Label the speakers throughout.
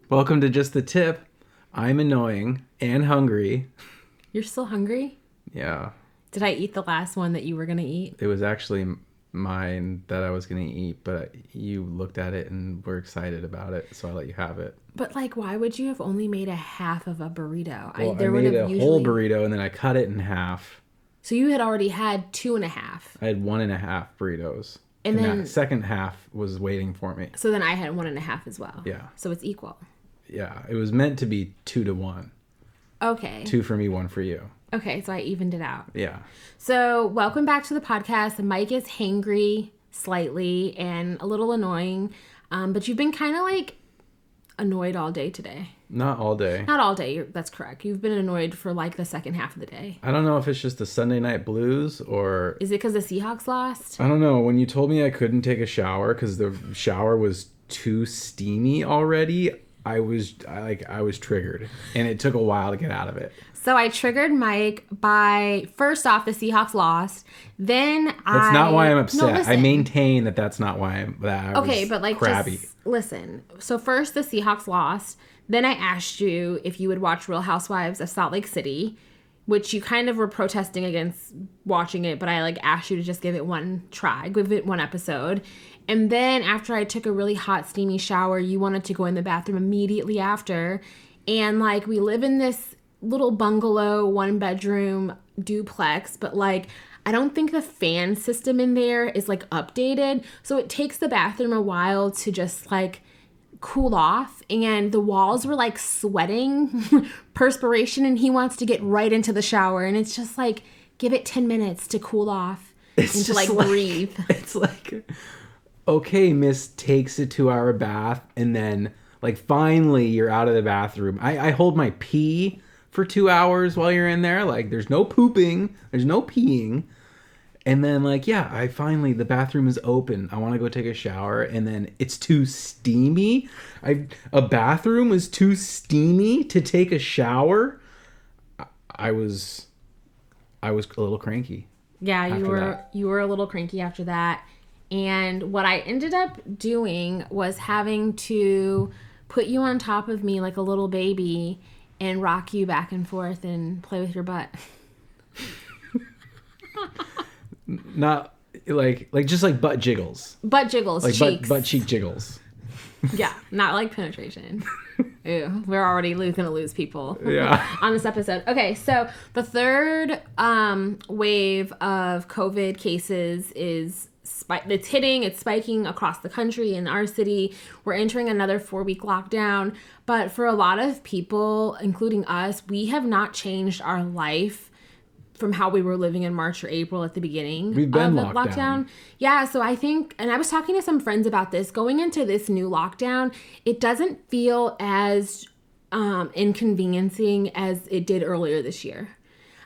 Speaker 1: Welcome to Just the Tip. I'm annoying and hungry.
Speaker 2: You're still hungry?
Speaker 1: Yeah.
Speaker 2: Did I eat the last one that you were going to eat?
Speaker 1: It was actually mine that I was going to eat, but you looked at it and were excited about it, so I let you have it.
Speaker 2: But, why would you have only made a half of a burrito?
Speaker 1: Well, I made a whole burrito, and then I cut it in half.
Speaker 2: So you had already had 2.5.
Speaker 1: I had 1.5 burritos.
Speaker 2: And then
Speaker 1: that second half was waiting for me.
Speaker 2: So then I had 1.5 as well.
Speaker 1: Yeah.
Speaker 2: So it's equal.
Speaker 1: Yeah. It was meant to be 2-1.
Speaker 2: Okay.
Speaker 1: 2 for me, 1 for you.
Speaker 2: Okay, so I evened it out.
Speaker 1: Yeah.
Speaker 2: So welcome back to the podcast. Mike is hangry slightly and a little annoying, but you've been kind of annoyed all day today.
Speaker 1: Not all day.
Speaker 2: Not all day. That's correct. You've been annoyed for the second half of the day.
Speaker 1: I don't know if it's just the Sunday night blues or...
Speaker 2: Is it because the Seahawks lost?
Speaker 1: I don't know. When you told me I couldn't take a shower because the shower was too steamy already, I was triggered, and it took a while to get out of it.
Speaker 2: So I triggered Mike by, first off, the Seahawks lost. Then
Speaker 1: That's not why I'm upset.
Speaker 2: No, listen.
Speaker 1: I maintain that's not why I was crabby.
Speaker 2: Just listen. So first the Seahawks lost. Then I asked you if you would watch Real Housewives of Salt Lake City, which you kind of were protesting against watching it, but I asked you to just give it one try, give it one episode. And then after I took a really hot, steamy shower, you wanted to go in the bathroom immediately after. And we live in this little bungalow, 1-bedroom duplex, but I don't think the fan system in there is updated. So it takes the bathroom a while to just cool off, and the walls were sweating perspiration, and he wants to get right into the shower, and it's just give it 10 minutes to cool off and to breathe.
Speaker 1: It's okay, miss takes a 2-hour bath, and then finally you're out of the bathroom. I hold my pee for 2 hours while you're in there. There's no pooping, there's no peeing. And then, the bathroom is open. I want to go take a shower, and then it's too steamy. A bathroom was too steamy to take a shower. I was a little cranky.
Speaker 2: Yeah, you were a little cranky after that. And what I ended up doing was having to put you on top of me like a little baby and rock you back and forth and play with your butt.
Speaker 1: Not just butt jiggles.
Speaker 2: Butt jiggles, cheeks.
Speaker 1: Butt cheek jiggles.
Speaker 2: Yeah, not penetration. Ew, we're already going to lose people
Speaker 1: on
Speaker 2: this episode. Okay, so the third wave of COVID cases is it's spiking across the country. In our city, we're entering another 4-week lockdown. But for a lot of people, including us, we have not changed our life from how we were living in March or April at the beginning
Speaker 1: We've been
Speaker 2: of the lockdown. Yeah, so I think, and I was talking to some friends about this, going into this new lockdown, it doesn't feel as inconveniencing as it did earlier this year.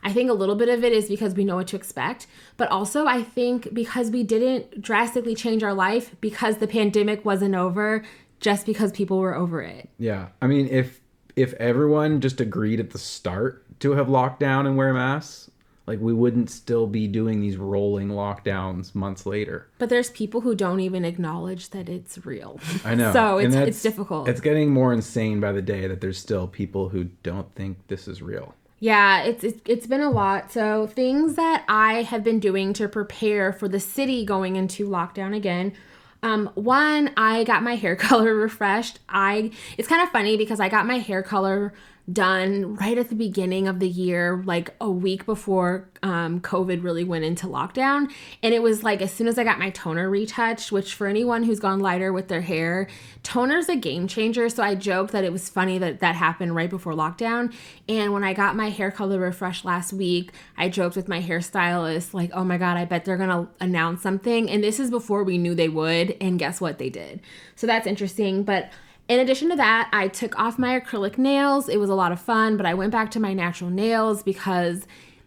Speaker 2: I think a little bit of it is because we know what to expect, but also I think because we didn't drastically change our life because the pandemic wasn't over, just because people were over it.
Speaker 1: Yeah. I mean, if everyone just agreed at the start to have locked down and wear masks, we wouldn't still be doing these rolling lockdowns months later.
Speaker 2: But there's people who don't even acknowledge that it's real.
Speaker 1: I know.
Speaker 2: So it's difficult.
Speaker 1: It's getting more insane by the day that there's still people who don't think this is real.
Speaker 2: Yeah, it's been a lot. So things that I have been doing to prepare for the city going into lockdown again. One, I got my hair color refreshed. It's kind of funny because I got my hair color done right at the beginning of the year, a week before COVID really went into lockdown. And it was as soon as I got my toner retouched, which for anyone who's gone lighter with their hair, toner's a game changer. So I joked that it was funny that happened right before lockdown. And when I got my hair color refreshed last week, I joked with my hairstylist, oh my God, I bet they're going to announce something. And this is before we knew they would. And guess what? They did. So that's interesting. But in addition to that, I took off my acrylic nails. It was a lot of fun, but I went back to my natural nails because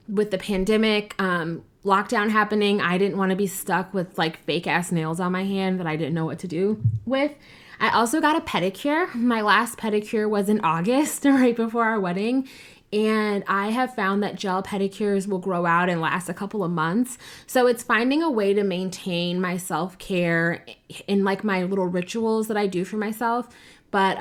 Speaker 2: with the pandemic, lockdown happening, I didn't want to be stuck with fake ass nails on my hand that I didn't know what to do with. I also got a pedicure. My last pedicure was in August, right before our wedding. And I have found that gel pedicures will grow out and last a couple of months. So it's finding a way to maintain my self-care in my little rituals that I do for myself. But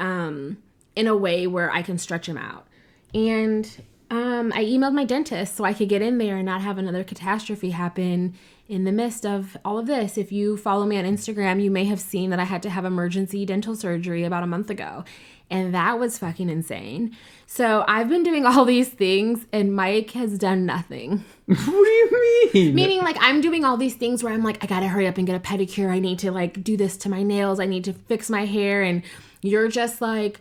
Speaker 2: in a way where I can stretch them out. And I emailed my dentist so I could get in there and not have another catastrophe happen in the midst of all of this. If you follow me on Instagram, you may have seen that I had to have emergency dental surgery about a month ago. And that was fucking insane. So I've been doing all these things and Mike has done nothing.
Speaker 1: What do you mean?
Speaker 2: Meaning, like, I'm doing all these things where I'm like, I gotta hurry up and get a pedicure. I need to, like, do this to my nails. I need to fix my hair. And you're just like,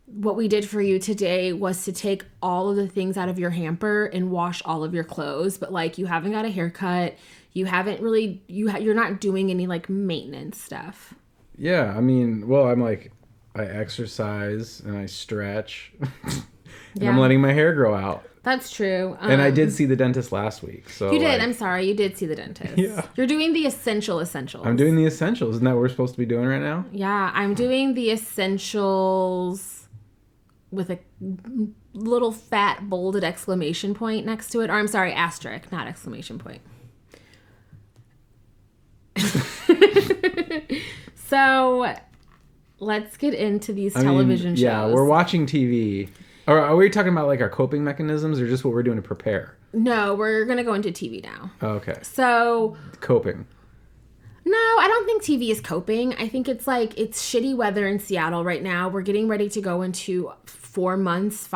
Speaker 2: what we did for you today was to take all of the things out of your hamper and wash all of your clothes. But, like, you haven't got a haircut. You haven't really, you're not doing any, like, maintenance stuff.
Speaker 1: Yeah, I mean, well, I'm like, I exercise and I stretch. And I'm letting my hair grow out.
Speaker 2: That's true.
Speaker 1: And I did see the dentist last week. So
Speaker 2: you did. I'm sorry. You did see the dentist.
Speaker 1: Yeah.
Speaker 2: You're doing the essentials.
Speaker 1: I'm doing the essentials. Isn't that what we're supposed to be doing right now?
Speaker 2: Yeah. I'm doing the essentials with a little fat bolded exclamation point next to it. Or I'm sorry, asterisk, not exclamation point. So let's get into these television shows.
Speaker 1: Yeah, we're watching TV. Or are we talking about like our coping mechanisms or just what we're doing to prepare?
Speaker 2: No, we're going to go into TV now.
Speaker 1: Okay.
Speaker 2: So.
Speaker 1: Coping.
Speaker 2: No, I don't think TV is coping. I think it's like, it's shitty weather in Seattle right now. We're getting ready to go into 5 months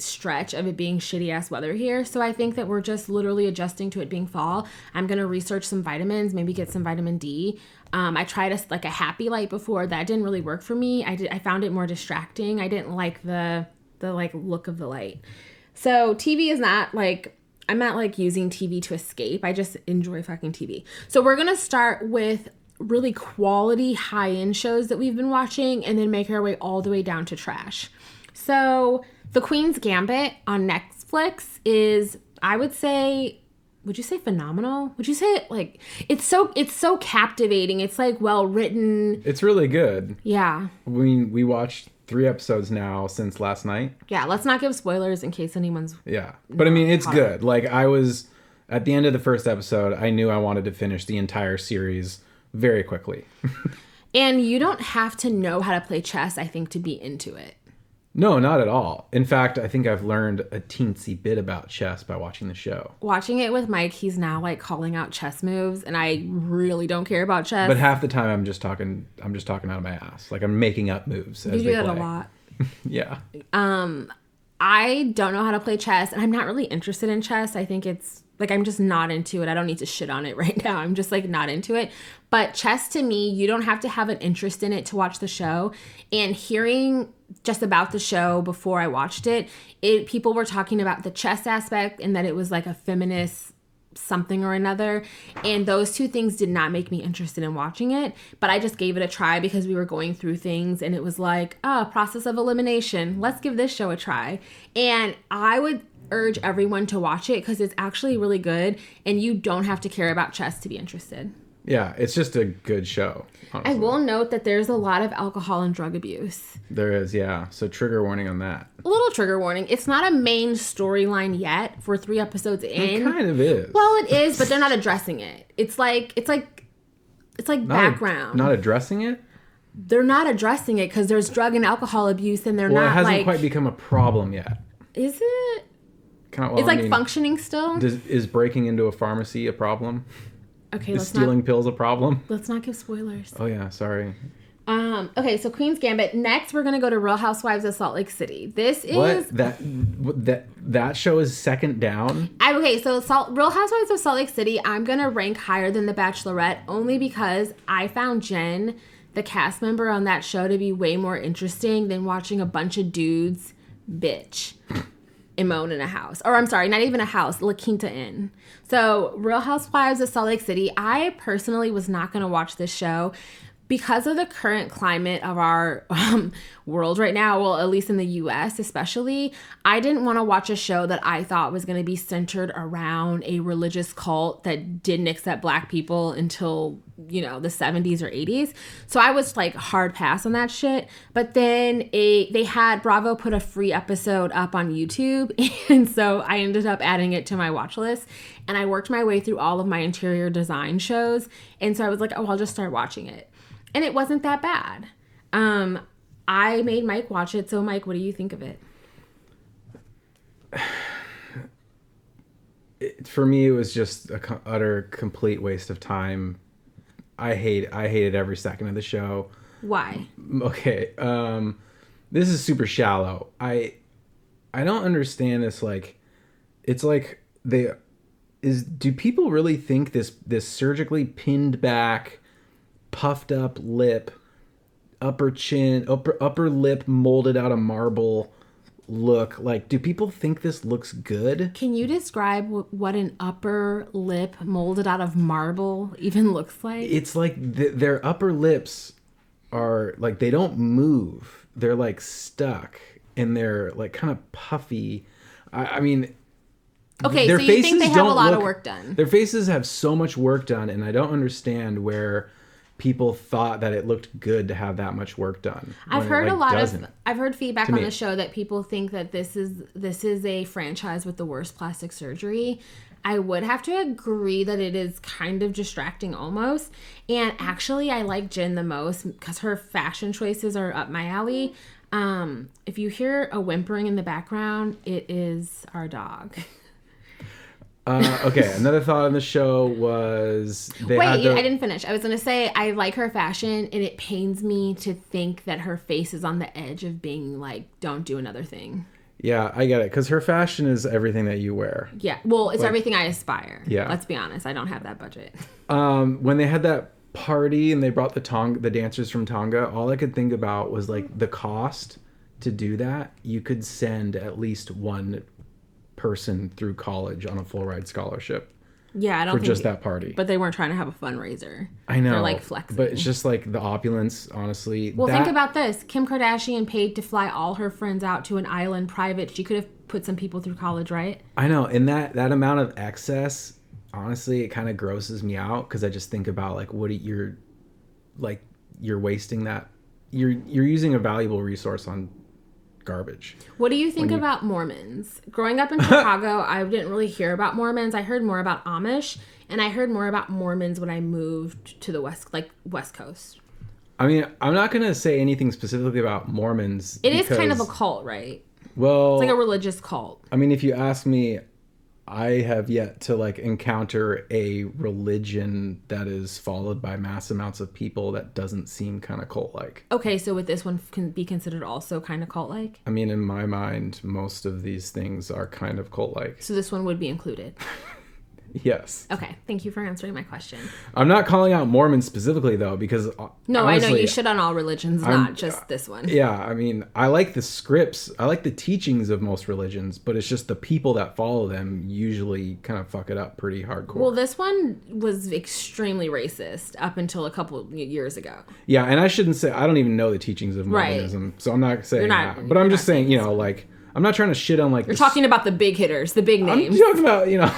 Speaker 2: stretch of it being shitty ass weather here. So I think that we're just literally adjusting to it being fall. I'm going to research some vitamins, maybe get some vitamin D. I tried a happy light before. That didn't really work for me. I found it more distracting. I didn't like the like look of the light. So TV is not like, I'm not like using TV to escape. I just enjoy fucking TV. So we're going to start with really quality high-end shows that we've been watching and then make our way all the way down to trash. So The Queen's Gambit on Netflix is, I would say, would you say phenomenal? Would you say like it's so captivating. It's like well written.
Speaker 1: It's really good.
Speaker 2: Yeah.
Speaker 1: We watched 3 episodes now since last night.
Speaker 2: Yeah, let's not give spoilers in case anyone's.
Speaker 1: Yeah. But I mean, it's good. Like I was at the end of the first episode, I knew I wanted to finish the entire series very quickly.
Speaker 2: And you don't have to know how to play chess, I think, to be into it.
Speaker 1: No, not at all. In fact, I think I've learned a teensy bit about chess by watching the show.
Speaker 2: Watching it with Mike, he's now like calling out chess moves, and I really don't care about chess.
Speaker 1: But half the time, I'm just talking out of my ass. Like I'm making up moves.
Speaker 2: You do that a lot.
Speaker 1: Yeah.
Speaker 2: I don't know how to play chess, and I'm not really interested in chess. I think it's like I'm just not into it. I don't need to shit on it right now. I'm just like not into it. But chess to me, you don't have to have an interest in it to watch the show. And hearing just about the show before I watched it, people were talking about the chess aspect and that it was like a feminist something or another. And those two things did not make me interested in watching it. But I just gave it a try because we were going through things and it was like, process of elimination. Let's give this show a try. And I would urge everyone to watch it because it's actually really good and you don't have to care about chess to be interested.
Speaker 1: Yeah, it's just a good show, honestly.
Speaker 2: I will note that there's a lot of alcohol and drug abuse.
Speaker 1: There is, yeah. So trigger warning on that.
Speaker 2: A little trigger warning. It's not a main storyline yet for 3 episodes in.
Speaker 1: It kind of is.
Speaker 2: Well, it is, but they're not addressing it. It's like background.
Speaker 1: Not addressing it?
Speaker 2: They're not addressing it because there's drug and alcohol abuse and they're not
Speaker 1: it hasn't
Speaker 2: like...
Speaker 1: quite become a problem yet.
Speaker 2: Is it?
Speaker 1: It's
Speaker 2: like functioning still?
Speaker 1: Is breaking into a pharmacy a problem?
Speaker 2: Okay,
Speaker 1: is stealing pills a problem?
Speaker 2: Let's not give spoilers.
Speaker 1: Oh yeah, sorry.
Speaker 2: Okay, so Queen's Gambit. Next, we're gonna go to Real Housewives of Salt Lake City. This is
Speaker 1: that show is second down.
Speaker 2: Okay, so Real Housewives of Salt Lake City. I'm gonna rank higher than The Bachelorette only because I found Jen, the cast member on that show, to be way more interesting than watching a bunch of dudes bitch and moan in a house. Or I'm sorry, not even a house, La Quinta Inn. So Real Housewives of Salt Lake City, I personally was not going to watch this show because of the current climate of our world right now, well, at least in the U.S. especially. I didn't want to watch a show that I thought was going to be centered around a religious cult that didn't accept Black people until, the 70s or 80s. So I was like hard pass on that shit. But then they had Bravo put a free episode up on YouTube. And so I ended up adding it to my watch list. And I worked my way through all of my interior design shows. And so I was like, I'll just start watching it. And it wasn't that bad. I made Mike watch it. So, Mike, what do you think of it?
Speaker 1: For me, it was just a utter complete waste of time. I hated every second of the show.
Speaker 2: Why?
Speaker 1: Okay, this is super shallow. I don't understand this. Like, it's like do people really think this surgically pinned back, puffed up lip, upper chin, upper lip molded out of marble look, like, do people think this looks good?
Speaker 2: Can you describe what an upper lip molded out of marble even looks like?
Speaker 1: It's like their upper lips are like, they don't move. They're like stuck and they're like kind of puffy. I mean,
Speaker 2: okay, so you think they have a lot of work done.
Speaker 1: Their faces have so much work done, and I don't understand where people thought that it looked good to have that much work done.
Speaker 2: I've heard I've heard feedback on the show that people think that this is a franchise with the worst plastic surgery. I would have to agree that it is kind of distracting almost. And actually, I like Jen the most because her fashion choices are up my alley. If you hear a whimpering in the background, it is our dog.
Speaker 1: Okay, another thought on the show was
Speaker 2: I didn't finish. I was going to say I like her fashion, and it pains me to think that her face is on the edge of being like, don't do another thing.
Speaker 1: Yeah, I get it, because her fashion is everything that you wear.
Speaker 2: Yeah, well, it's like, everything I aspire.
Speaker 1: Yeah.
Speaker 2: Let's be honest, I don't have that budget.
Speaker 1: When they had that party and they brought the dancers from Tonga, all I could think about was like the cost to do that. You could send at least one person through college on a full ride scholarship.
Speaker 2: Yeah, I don't think
Speaker 1: just that party.
Speaker 2: But they weren't trying to have a fundraiser.
Speaker 1: I know.
Speaker 2: They're like flexing.
Speaker 1: But it's just like the opulence, honestly.
Speaker 2: Well, think about this. Kim Kardashian paid to fly all her friends out to an island private. She could have put some people through college, right?
Speaker 1: I know. And that amount of excess, honestly, it kind of grosses me out, because I just think about like you're wasting that. You're using a valuable resource on garbage.
Speaker 2: What do you think about Mormons? Growing up in Chicago, I didn't really hear about Mormons. I heard more about Amish, and I heard more about Mormons when I moved to the West Coast.
Speaker 1: I mean, I'm not going to say anything specifically about Mormons.
Speaker 2: It is kind of a cult, right?
Speaker 1: Well,
Speaker 2: it's like a religious cult.
Speaker 1: I mean, if you ask me, I have yet to like encounter a religion that is followed by mass amounts of people that doesn't seem kind of cult-like.
Speaker 2: Okay, so would this one can be considered also kind of cult-like?
Speaker 1: I mean, in my mind, most of these things are kind of cult-like.
Speaker 2: So this one would be included?
Speaker 1: Yes.
Speaker 2: Okay, thank you for answering my question.
Speaker 1: I'm not calling out Mormons specifically, though, because
Speaker 2: no,
Speaker 1: honestly,
Speaker 2: I know you shit on all religions, not just this one.
Speaker 1: Yeah, I mean, I like the scripts, I like the teachings of most religions, but it's just the people that follow them usually kind of fuck it up pretty hardcore.
Speaker 2: Well, this one was extremely racist up until a couple of years ago.
Speaker 1: Yeah, and I shouldn't say, I don't even know the teachings of Mormonism, right. So I'm not saying that. But I'm just saying, you know, like, I'm not trying to shit on like...
Speaker 2: You're talking about the big hitters, the big names.
Speaker 1: I'm talking about, you know...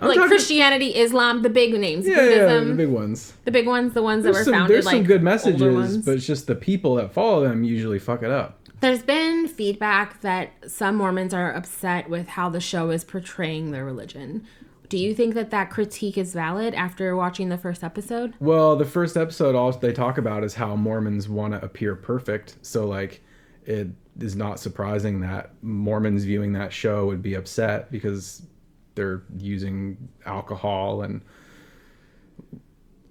Speaker 2: like Christianity, Islam, the big names.
Speaker 1: Yeah, Buddhism, yeah, the big ones.
Speaker 2: The big ones, the ones that were founded.
Speaker 1: There's some good messages, but it's just the people that follow them usually fuck it up.
Speaker 2: There's been feedback that some Mormons are upset with how the show is portraying their religion. Do you think that critique is valid after watching the first episode?
Speaker 1: Well, the first episode, all they talk about is how Mormons want to appear perfect. So, like, it is not surprising that Mormons viewing that show would be upset because they're using alcohol, and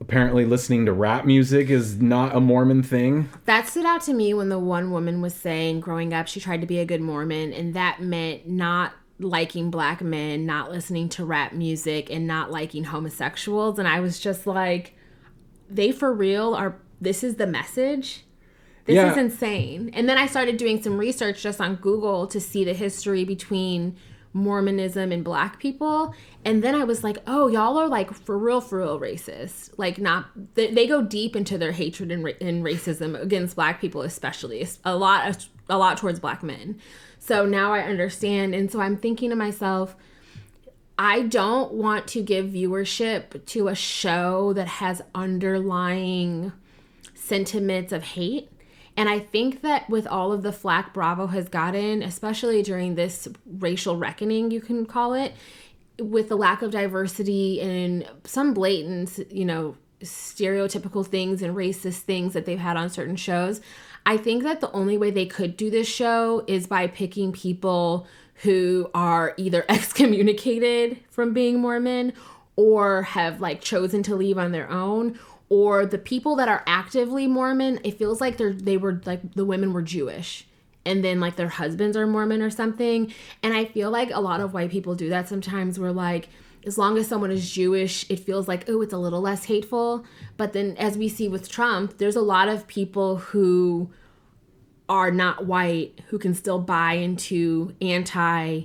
Speaker 1: apparently listening to rap music is not a Mormon thing.
Speaker 2: That stood out to me when the one woman was saying growing up she tried to be a good Mormon, and that meant not liking black men, not listening to rap music, and not liking homosexuals. And I was just like, they for real are, this is the message? This is insane. And then I started doing some research just on Google to see the history between Mormonism and black people, and then I was like, oh, y'all are like for real racist. Like, not they go deep into their hatred and racism against black people, especially a lot towards black men. So now I understand, and so I'm thinking to myself, I don't want to give viewership to a show that has underlying sentiments of hate. And I think that with all of the flack Bravo has gotten, especially during this racial reckoning, you can call it, with the lack of diversity and some blatant, you know, stereotypical things and racist things that they've had on certain shows. I think that the only way they could do this show is by picking people who are either excommunicated from being Mormon or have like chosen to leave on their own, or the people that are actively Mormon. It feels like they were like the women were Jewish and then like their husbands are Mormon or something. And I feel like a lot of white people do that sometimes, where like, as long as someone is Jewish, it feels like, oh, it's a little less hateful. But then as we see with Trump, there's a lot of people who are not white who can still buy into anti,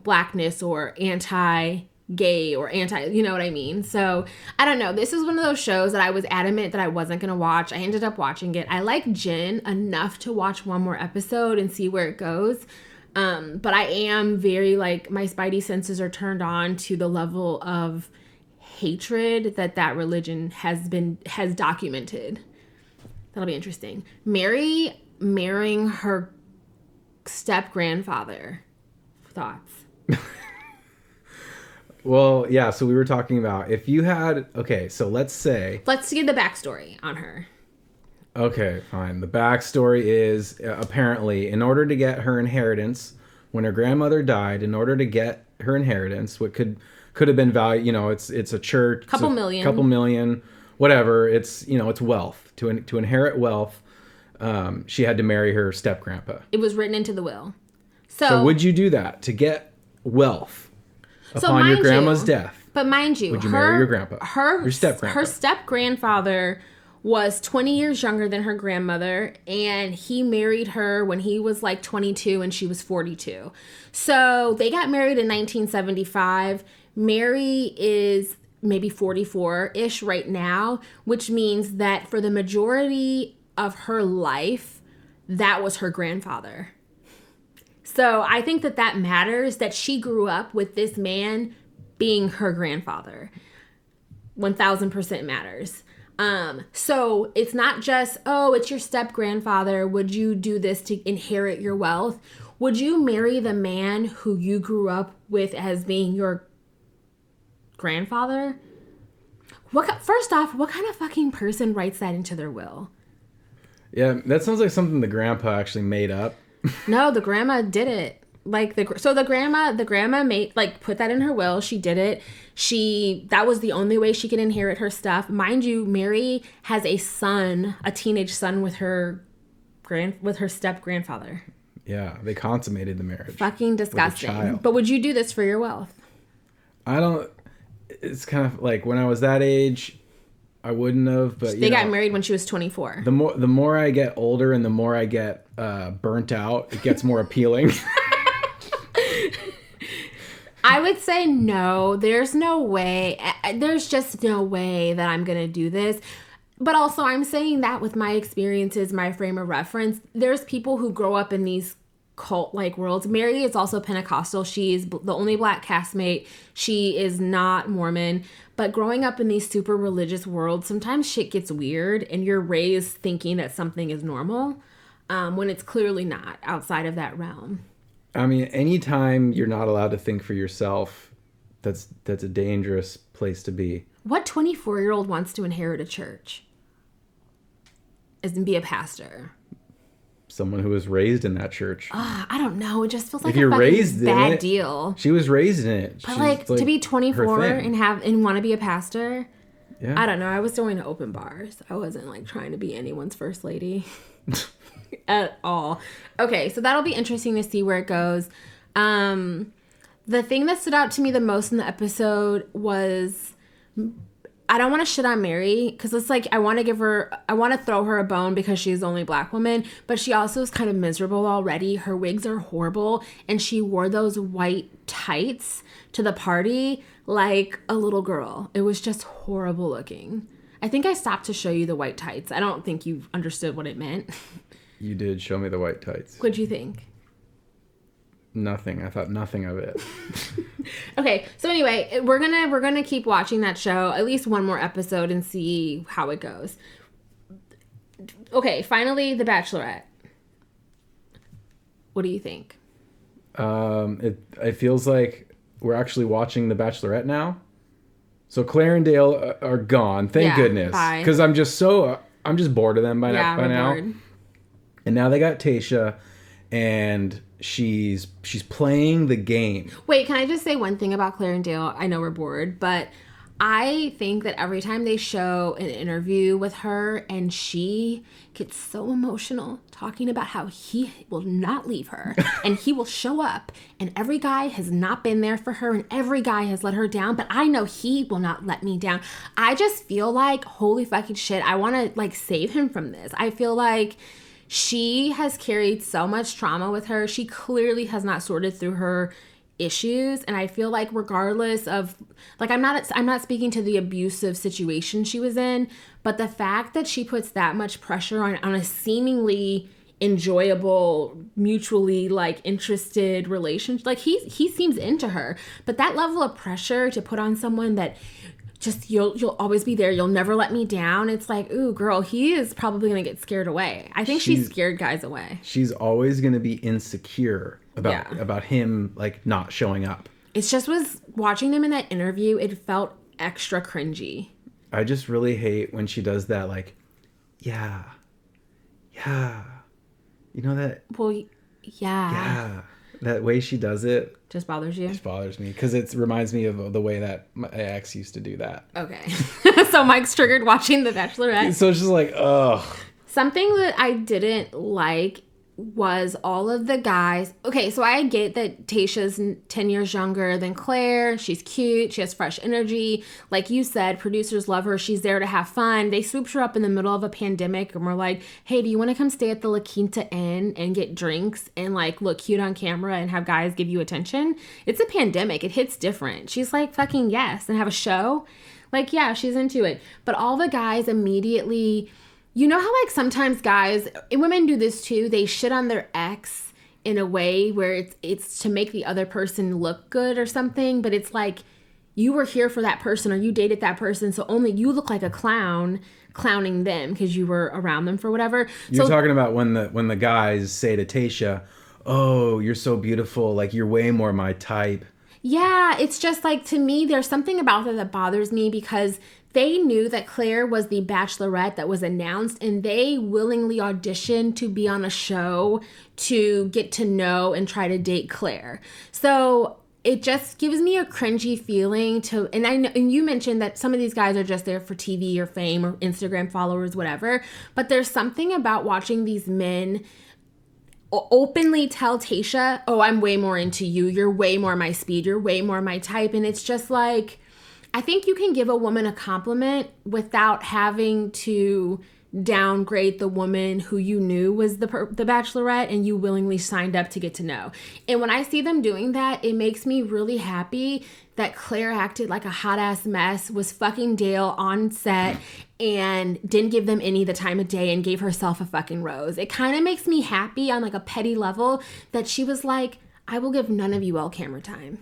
Speaker 2: blackness or anti-gay or anti, you know what I mean? So I don't know. This is one of those shows that I was adamant that I wasn't going to watch. I ended up watching it. I like Jen enough to watch one more episode and see where it goes. But I am very like, my spidey senses are turned on to the level of hatred that religion has documented. That'll be interesting. Mary marrying her step-grandfather. Thoughts?
Speaker 1: Well, yeah, so we were talking about if you had... Okay, so let's give
Speaker 2: the backstory on her.
Speaker 1: Okay, fine. The backstory is apparently in order to get her inheritance, when her grandmother died, in order to get her inheritance, what could have been value, it's a church, couple million, whatever. It's it's wealth to inherit wealth. She had to marry her step grandpa.
Speaker 2: It was written into the will.
Speaker 1: So would you do that to get wealth upon your grandma's death?
Speaker 2: But mind you,
Speaker 1: would you marry your grandpa? Your step grandpa.
Speaker 2: Her step grandfather was 20 years younger than her grandmother, and he married her when he was like 22 and she was 42. So they got married in 1975. Mary is maybe 44-ish right now, which means that for the majority of her life, that was her grandfather. So I think that matters, that she grew up with this man being her grandfather. 1000% matters. So it's not just, oh, it's your step grandfather. Would you do this to inherit your wealth? Would you marry the man who you grew up with as being your grandfather? First off, what kind of fucking person writes that into their will?
Speaker 1: Yeah, that sounds like something the grandpa actually made up.
Speaker 2: No, the grandma did it. Like the grandma made, like, put that in her will. She did it. That was the only way she could inherit her stuff. Mind you, Mary has a teenage son with her step grandfather.
Speaker 1: Yeah, they consummated the marriage.
Speaker 2: Fucking disgusting. But would you do this for your wealth?
Speaker 1: It's kind of like when I was that age, I wouldn't have, but
Speaker 2: they got married when she was 24.
Speaker 1: The more I get older and the more I get burnt out, it gets more appealing.
Speaker 2: I would say no. There's no way. There's just no way that I'm going to do this. But also, I'm saying that with my experiences, my frame of reference. There's people who grow up in these cult-like worlds. Mary is also Pentecostal. She's the only black castmate. She is not Mormon. But growing up in these super religious worlds, sometimes shit gets weird and you're raised thinking that something is normal when it's clearly not outside of that realm.
Speaker 1: I mean, anytime you're not allowed to think for yourself, that's a dangerous place to be.
Speaker 2: What 24-year-old wants to inherit a church? As in be a pastor?
Speaker 1: Someone who was raised in that church.
Speaker 2: I don't know. It just feels like
Speaker 1: if you're raised
Speaker 2: bad deal.
Speaker 1: She was raised in it.
Speaker 2: But like to be 24 and want to be a pastor. Yeah. I don't know. I was going to open bars. I wasn't like trying to be anyone's first lady at all. Okay, so that'll be interesting to see where it goes. The thing that stood out to me the most in the episode was, I don't want to shit on Mary because it's like I want to throw her a bone because she's the only black woman, but she also is kind of miserable already. Her wigs are horrible, and she wore those white tights to the party like a little girl. It was just horrible looking. I think I stopped to show you the white tights. I don't think you understood what it meant.
Speaker 1: You did show me the white tights.
Speaker 2: What'd you think?
Speaker 1: Nothing. I thought nothing of it.
Speaker 2: Okay, so anyway, we're gonna keep watching that show, at least one more episode, and see how it goes. Okay, finally, The Bachelorette. What do you think?
Speaker 1: It feels like we're actually watching The Bachelorette now. So Claire and Dale are gone. Thank goodness. Because I'm just bored of them by now. Bored. And now they got Tayshia, and she's playing the game.
Speaker 2: Wait, can I just say one thing about Claire and Dale? I know we're bored, but I think that every time they show an interview with her and she gets so emotional talking about how he will not leave her and he will show up and every guy has not been there for her and every guy has let her down, but I know he will not let me down. I just feel like, holy fucking shit, I want to like save him from this. I feel like she has carried so much trauma with her. She clearly has not sorted through her issues, and I feel like regardless of like I'm not speaking to the abusive situation she was in, but the fact that she puts that much pressure on a seemingly enjoyable, mutually like interested relationship, like he seems into her, but that level of pressure to put on someone that just you'll always be there, you'll never let me down, it's like, ooh girl, he is probably gonna get scared away. I think she's scared guys away.
Speaker 1: She's always gonna be insecure about him like not showing up.
Speaker 2: It's just was watching them in that interview, it felt extra cringy.
Speaker 1: I just really hate when she does that, like, yeah, you know that.
Speaker 2: Well, yeah.
Speaker 1: That way she does it
Speaker 2: just bothers you.
Speaker 1: Just bothers me because it reminds me of the way that my ex used to do that.
Speaker 2: Okay, so Mike's triggered watching The Bachelorette.
Speaker 1: So it's just like, ugh.
Speaker 2: Something that I didn't like was all of the guys. Okay, so I get that Tayshia's 10 years younger than Claire. She's cute. She has fresh energy. Like you said, producers love her. She's there to have fun. They swooped her up in the middle of a pandemic and were like, hey, do you want to come stay at the La Quinta Inn and get drinks and like look cute on camera and have guys give you attention? It's a pandemic. It hits different. She's like, fucking yes. And have a show. Like, yeah, she's into it. But all the guys immediately... You know how, like, sometimes guys, and women do this too, they shit on their ex in a way where it's to make the other person look good or something, but it's like, you were here for that person or you dated that person, so only you look like a clown clowning them because you were around them for whatever.
Speaker 1: You're talking about when the guys say to Tayshia, oh, you're so beautiful, like, you're way more my type.
Speaker 2: Yeah, it's just like, to me, there's something about that bothers me because they knew that Claire was the Bachelorette that was announced and they willingly auditioned to be on a show to get to know and try to date Claire. So it just gives me a cringy feeling to, and I know, and you mentioned that some of these guys are just there for TV or fame or Instagram followers, whatever, but there's something about watching these men openly tell Tayshia, oh, I'm way more into you. You're way more my speed. You're way more my type. And it's just like, I think you can give a woman a compliment without having to downgrade the woman who you knew was the Bachelorette and you willingly signed up to get to know. And when I see them doing that, it makes me really happy that Claire acted like a hot ass mess, was fucking Dale on set and didn't give them any the time of day and gave herself a fucking rose. It kind of makes me happy on like a petty level that she was like, I will give none of you all camera time.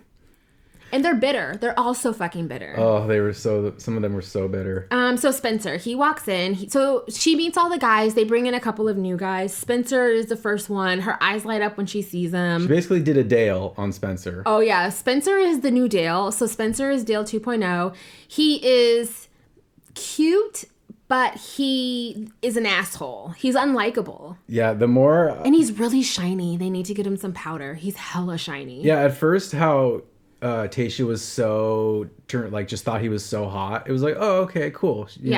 Speaker 2: And they're bitter. They're all so fucking bitter.
Speaker 1: Oh, some of them were so bitter.
Speaker 2: So Spencer, he walks in. So she meets all the guys. They bring in a couple of new guys. Spencer is the first one. Her eyes light up when she sees him.
Speaker 1: She basically did a Dale on Spencer.
Speaker 2: Oh, yeah. Spencer is the new Dale. So Spencer is Dale 2.0. He is cute, but he is an asshole. He's unlikable.
Speaker 1: Yeah, the more...
Speaker 2: And he's really shiny. They need to get him some powder. He's hella shiny.
Speaker 1: Yeah, at first how... Tayshia was just thought he was so hot. It was like, oh, okay, cool. You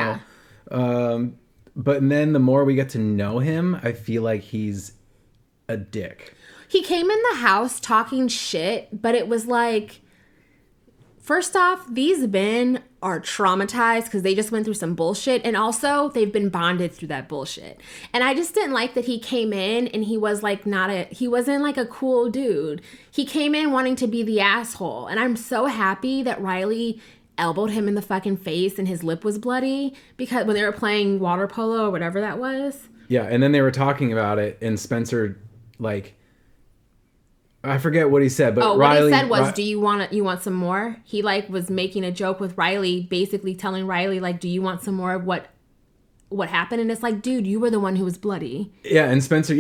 Speaker 1: know? But then the more we get to know him, I feel like he's a dick.
Speaker 2: He came in the house talking shit, but it was like, first off, these men are traumatized because they just went through some bullshit. And also, they've been bonded through that bullshit. And I just didn't like that he came in and he was like he wasn't like a cool dude. He came in wanting to be the asshole. And I'm so happy that Riley elbowed him in the fucking face and his lip was bloody because when they were playing water polo or whatever that was.
Speaker 1: Yeah, and then they were talking about it and Spencer, like... I forget what he said, but Riley...
Speaker 2: what he said was, do you want some more? He, like, was making a joke with Riley, basically telling Riley, like, do you want some more of what happened? And it's like, dude, you were the one who was bloody.
Speaker 1: Yeah, and Spencer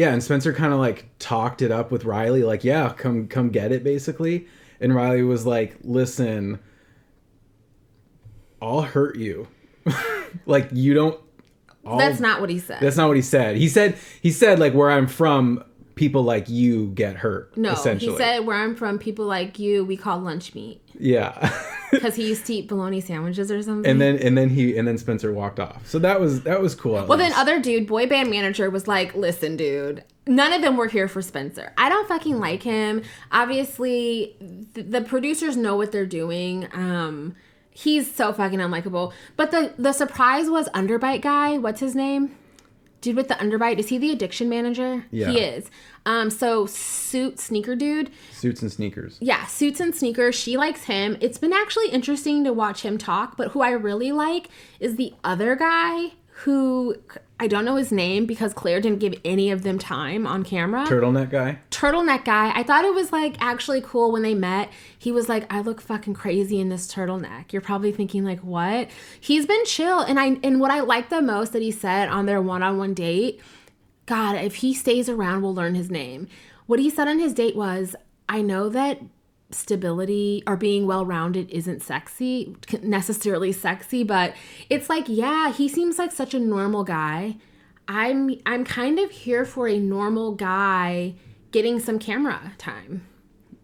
Speaker 1: kind of, like, talked it up with Riley, like, yeah, come get it, basically. And Riley was like, listen, I'll hurt you. Like, you don't...
Speaker 2: That's not what he said.
Speaker 1: That's not what he said. He said like, where I'm from, people like you get hurt.
Speaker 2: No,
Speaker 1: essentially.
Speaker 2: He said, where I'm from, people like you, we call lunch meat.
Speaker 1: Yeah.
Speaker 2: Because he used to eat bologna sandwiches or something.
Speaker 1: And then Spencer walked off. So that was cool.
Speaker 2: Well, then other dude, boy band manager, was like, listen, dude, none of them were here for Spencer. I don't fucking like him. Obviously, the producers know what they're doing. He's so fucking unlikable. But the surprise was Underbite guy. What's his name? Dude with the Underbite. Is he the addiction manager?
Speaker 1: Yeah.
Speaker 2: He is. So sneaker dude.
Speaker 1: Suits and sneakers.
Speaker 2: Yeah, Suits and Sneakers. She likes him. It's been actually interesting to watch him talk, but who I really like is the other guy who, I don't know his name because Claire didn't give any of them time on camera.
Speaker 1: Turtleneck guy?
Speaker 2: Turtleneck guy. I thought it was like actually cool when they met. He was like, I look fucking crazy in this turtleneck. You're probably thinking like, what? He's been chill. And what I like the most that he said on their one-on-one date, God, if he stays around, we'll learn his name. What he said on his date was, I know that stability or being well-rounded isn't necessarily sexy, but it's like, yeah, he seems like such a normal guy. I'm kind of here for a normal guy getting some camera time.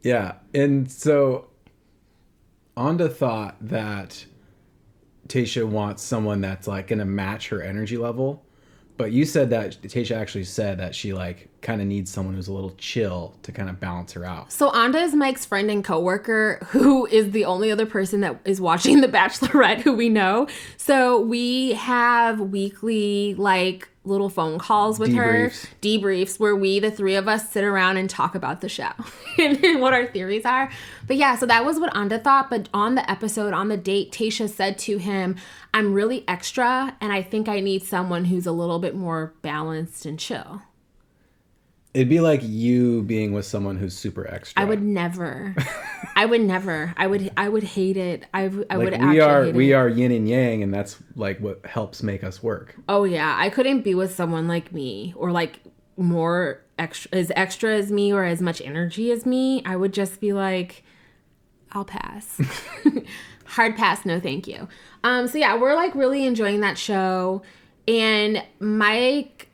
Speaker 1: Yeah. And so Onda thought that Tayshia wants someone that's like going to match her energy level. But you said that Tayshia actually said that she like kind of needs someone who's a little chill to kind of balance her out.
Speaker 2: So Anda is Mike's friend and coworker who is the only other person that is watching The Bachelorette who we know. So we have weekly like little phone calls with her, debriefs where we, the three of us, sit around and talk about the show and what our theories are. But yeah, so that was what Anda thought. But on the episode, on the date, Tayshia said to him, I'm really extra and I think I need someone who's a little bit more balanced and chill.
Speaker 1: It'd be like you being with someone who's super extra.
Speaker 2: I would never. I would hate it. I would
Speaker 1: like
Speaker 2: actually hate it.
Speaker 1: We are yin and yang, and that's like what helps make us work.
Speaker 2: Oh yeah, I couldn't be with someone like me or like more extra as me or as much energy as me. I would just be like, I'll pass. Hard pass, no thank you. So yeah, we're like really enjoying that show, and Mike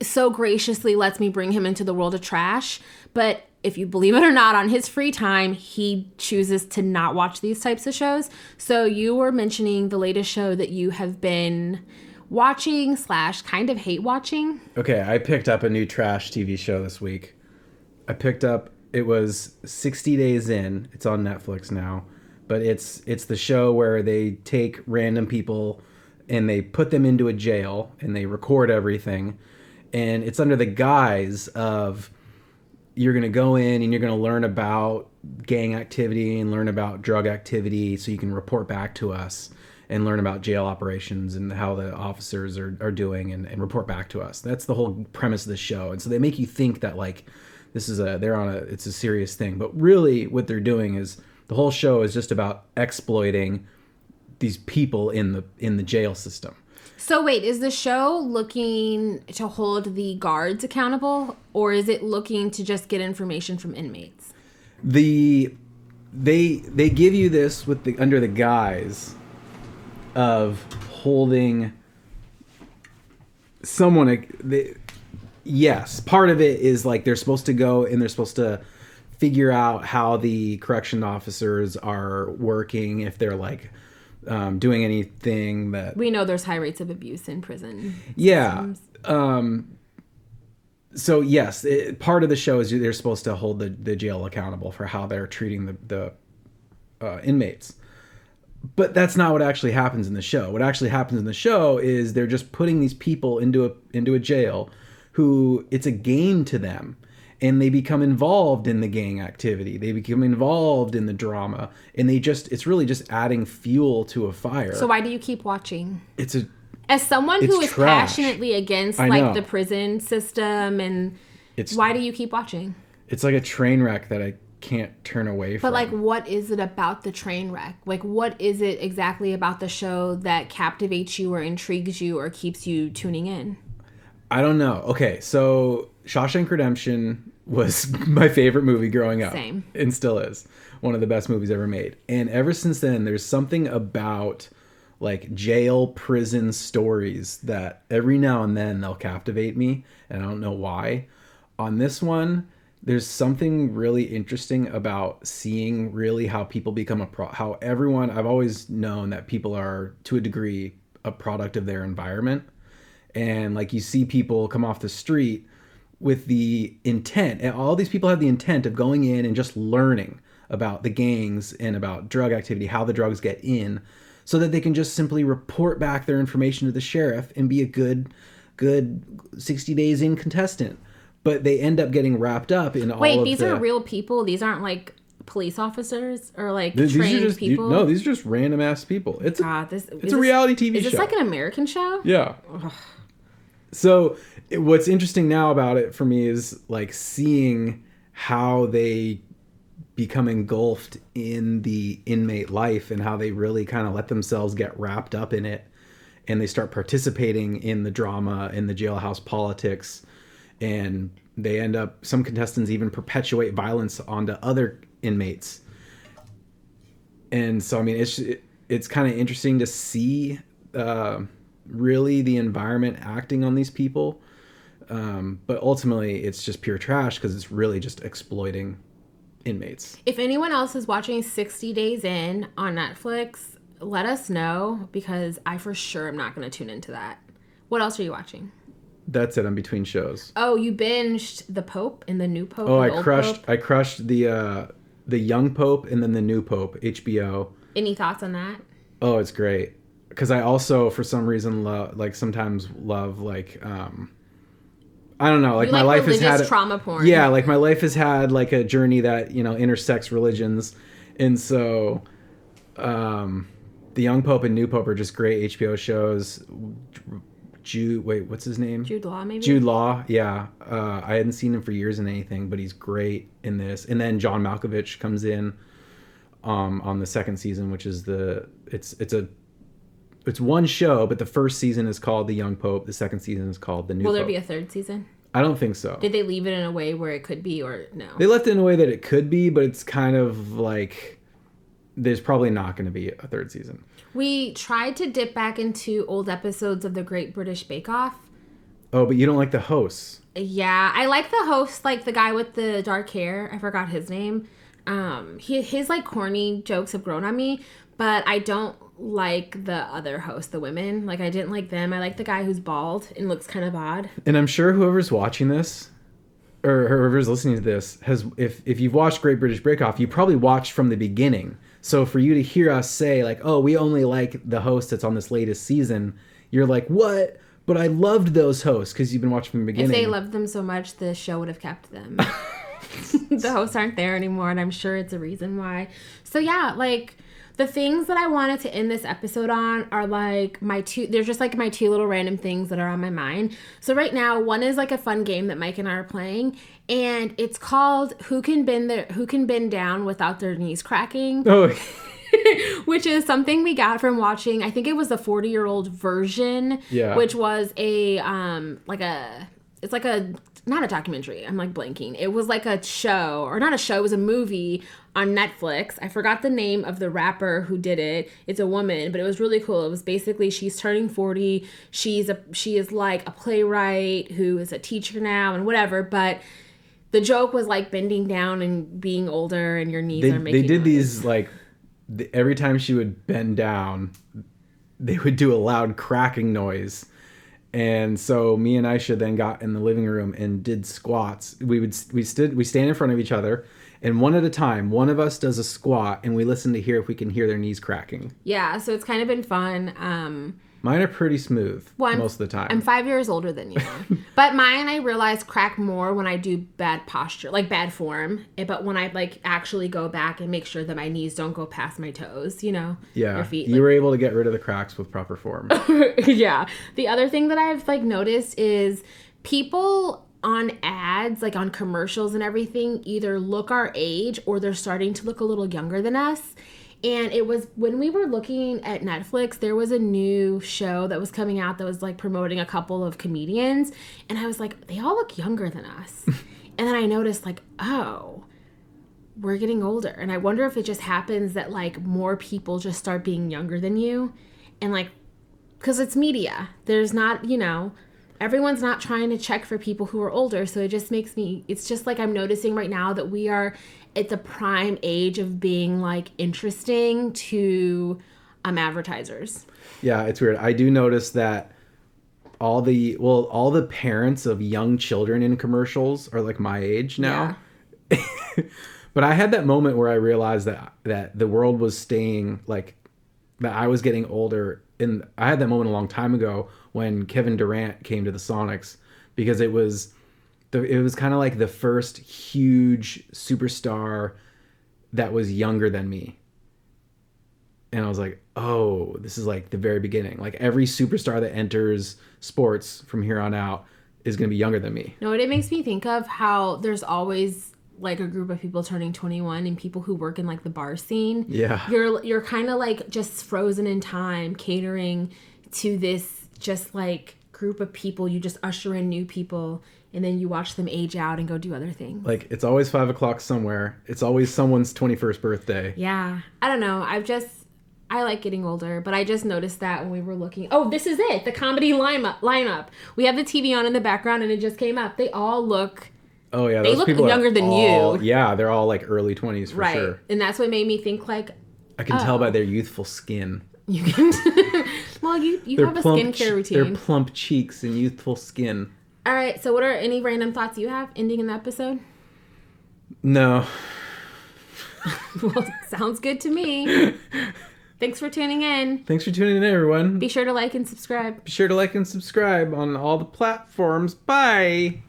Speaker 2: so graciously lets me bring him into the world of trash. But if you believe it or not, on his free time, he chooses to not watch these types of shows. So you were mentioning the latest show that you have been watching / kind of hate watching.
Speaker 1: Okay, I picked up a new trash TV show this week. It was 60 Days In. It's on Netflix now. But it's the show where they take random people and they put them into a jail and they record everything. And it's under the guise of you're going to go in and you're going to learn about gang activity and learn about drug activity so you can report back to us and learn about jail operations and how the officers are doing and report back to us. That's the whole premise of the show. And so they make you think that like it's a serious thing. But really what they're doing is the whole show is just about exploiting these people in the jail system.
Speaker 2: So wait, is the show looking to hold the guards accountable, or is it looking to just get information from inmates?
Speaker 1: They give you this under the guise of holding someone. Yes, part of it is like they're supposed to go and they're supposed to figure out how the correction officers are working, if they're like doing anything that...
Speaker 2: We know there's high rates of abuse in prison.
Speaker 1: Yeah. So yes, part of the show is they're supposed to hold the jail accountable for how they're treating the inmates. But that's not what actually happens in the show. What actually happens in the show is they're just putting these people into a jail who it's a game to them. And they become involved in the gang activity. They become involved in the drama. And it's really just adding fuel to a fire.
Speaker 2: So why do you keep watching? As someone who is
Speaker 1: trash.
Speaker 2: Passionately against like the prison system why do you keep watching?
Speaker 1: It's like a train wreck that I can't turn away from.
Speaker 2: But like, what is it about the train wreck? Like, what is it exactly about the show that captivates you or intrigues you or keeps you tuning in?
Speaker 1: I don't know. Okay, so Shawshank Redemption was my favorite movie growing up.
Speaker 2: Same.
Speaker 1: And still is. One of the best movies ever made. And ever since then, there's something about like jail prison stories that every now and then they'll captivate me. And I don't know why. On this one, there's something really interesting about seeing really how people become how everyone, I've always known that people are to a degree a product of their environment. And like you see people come off the street with the intent, and all these people have the intent of going in and just learning about the gangs and about drug activity, how the drugs get in, so that they can just simply report back their information to the sheriff and be a good 60 days in contestant. But they end up getting wrapped up in all of the...
Speaker 2: Wait, these are real people? These aren't like police officers or like trained people?
Speaker 1: No, these are just random ass people. It's a reality TV show.
Speaker 2: Is this like an American show?
Speaker 1: Yeah. Ugh. So what's interesting now about it for me is like seeing how they become engulfed in the inmate life and how they really kind of let themselves get wrapped up in it, and they start participating in the drama and the jailhouse politics, and they end up, some contestants even perpetuate violence onto other inmates. And so I mean it's kind of interesting to see really the environment acting on these people, but ultimately it's just pure trash because it's really just exploiting inmates.
Speaker 2: If anyone else is watching 60 Days In on Netflix, let us know, because I for sure am not going to tune into that. What else are you watching?
Speaker 1: That's it. I'm between shows.
Speaker 2: Oh, you binged The Pope and the New Pope.
Speaker 1: Oh, I crushed the Young Pope and then the New Pope, HBO.
Speaker 2: Any thoughts on that?
Speaker 1: Oh, it's great. Because I also, for some reason, sometimes love I don't know, like my life has had
Speaker 2: trauma porn.
Speaker 1: Yeah, like my life has had like a journey that, intersects religions, and so the Young Pope and New Pope are just great HBO shows. What's his name?
Speaker 2: Jude Law, maybe?
Speaker 1: Jude Law, yeah. I hadn't seen him for years in anything, but he's great in this. And then John Malkovich comes in on the second season, which is it's one show, but the first season is called The Young Pope. The second season is called The New Pope.
Speaker 2: Will there be a third season?
Speaker 1: I don't think so.
Speaker 2: Did they leave it in a way where it could be, or no?
Speaker 1: They left it in a way that it could be, but it's kind of like there's probably not going to be a third season.
Speaker 2: We tried to dip back into old episodes of The Great British Bake Off.
Speaker 1: Oh, but you don't like the hosts.
Speaker 2: Yeah, I like the host, like the guy with the dark hair. I forgot his name. His like corny jokes have grown on me, but I don't like the other hosts, the women. Like I didn't like them. I like the guy who's bald and looks kind of odd. And
Speaker 1: I'm sure whoever's watching this or whoever's listening to this has, if you've watched Great British Bake Off, you probably watched from the beginning. So for you to hear us say like, oh, we only like the host that's on this latest season, you're like, what? But I loved those hosts because you've been watching from the beginning.
Speaker 2: If they loved them so much, the show would have kept them. The hosts aren't there anymore, and I'm sure it's a reason why. So yeah, like the things that I wanted to end this episode on are like they're just like my two little random things that are on my mind. So right now, one is like a fun game that Mike and I are playing, and it's called Who Can Bend Down Without Their Knees Cracking.
Speaker 1: Oh.
Speaker 2: Which is something we got from watching, I think it was the 40-year-old version,
Speaker 1: yeah,
Speaker 2: which was it's like a, not a documentary, I'm like blanking. It was like a show, or not a show, it was a movie on Netflix. I forgot the name of the rapper who did it. It's a woman, but it was really cool. It was basically, she's turning 40. She is like a playwright who is a teacher now and whatever, but the joke was like bending down and being older and your knees are making
Speaker 1: They did
Speaker 2: noise.
Speaker 1: These like, every time she would bend down, they would do a loud cracking noise. And so me and Aisha then got in the living room and did squats. We stand in front of each other, and one at a time, one of us does a squat, and we listen to hear if we can hear their knees cracking.
Speaker 2: Yeah, so it's kind of been fun.
Speaker 1: Mine are pretty smooth most of the time.
Speaker 2: I'm 5 years older than you. But mine, I realize, crack more when I do bad posture, like bad form. But when I like actually go back and make sure that my knees don't go past my toes,
Speaker 1: Yeah,
Speaker 2: your feet.
Speaker 1: You were able to get rid of the cracks with proper form.
Speaker 2: Yeah. The other thing that I've like noticed is people on ads, like on commercials and everything, either look our age or they're starting to look a little younger than us. And it was when we were looking at Netflix, there was a new show that was coming out that was like promoting a couple of comedians. And I was like, they all look younger than us. And then I noticed like, oh, we're getting older. And I wonder if it just happens that like more people just start being younger than you. And like, because it's media. There's not, everyone's not trying to check for people who are older. So it just makes me, it's just like I'm noticing right now that we are at the prime age of being like interesting to advertisers.
Speaker 1: Yeah, it's weird. I do notice that all the parents of young children in commercials are like my age now. Yeah. But I had that moment where I realized that the world was staying like that I was getting older. And I had that moment a long time ago when Kevin Durant came to the Sonics, because it was kind of like the first huge superstar that was younger than me. And I was like, oh, this is like the very beginning. Like every superstar that enters sports from here on out is going to be younger than me.
Speaker 2: No, it makes me think of how there's always like a group of people turning 21 and people who work in like the bar scene.
Speaker 1: Yeah.
Speaker 2: You're kind of like just frozen in time, catering to this just like group of people. You just usher in new people and then you watch them age out and go do other things.
Speaker 1: Like it's always 5 o'clock somewhere. It's always someone's 21st birthday.
Speaker 2: Yeah. I don't know. I like getting older, but I just noticed that when we were looking. Oh, this is it. The comedy lineup. We have the TV on in the background and it just came up. They all look...
Speaker 1: Oh, yeah.
Speaker 2: They look younger than you.
Speaker 1: Yeah, they're all like early 20s for sure. Right.
Speaker 2: And that's what made me think like...
Speaker 1: I can tell by their youthful skin.
Speaker 2: You can... Well, you have a skincare routine.
Speaker 1: Their plump cheeks and youthful skin.
Speaker 2: All right. So what are any random thoughts you have ending in the episode?
Speaker 1: No.
Speaker 2: Well, sounds good to me. Thanks for tuning in.
Speaker 1: Thanks for tuning in, everyone.
Speaker 2: Be sure to like and subscribe.
Speaker 1: Be sure to like and subscribe on all the platforms. Bye.